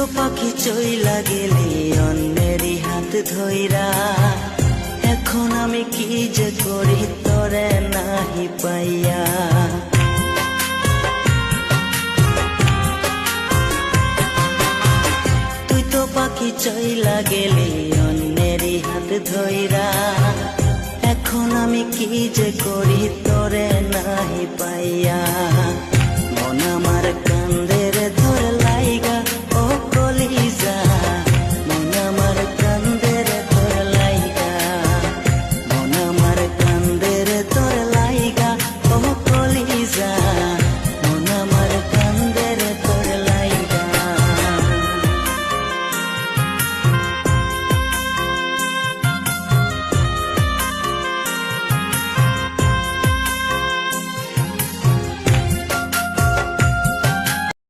তো পাখি চইলা গেলি অন্যেরই হাত ধইরা, এখন আমি কি যে করি তোরে নাহি পাইয়া। তুই তো পাখি চইলা গেলি অন্যেরই হাত ধইরা, এখন আমি কি যে করি তোরে নাহি পাইয়া। মন আমার কান্দে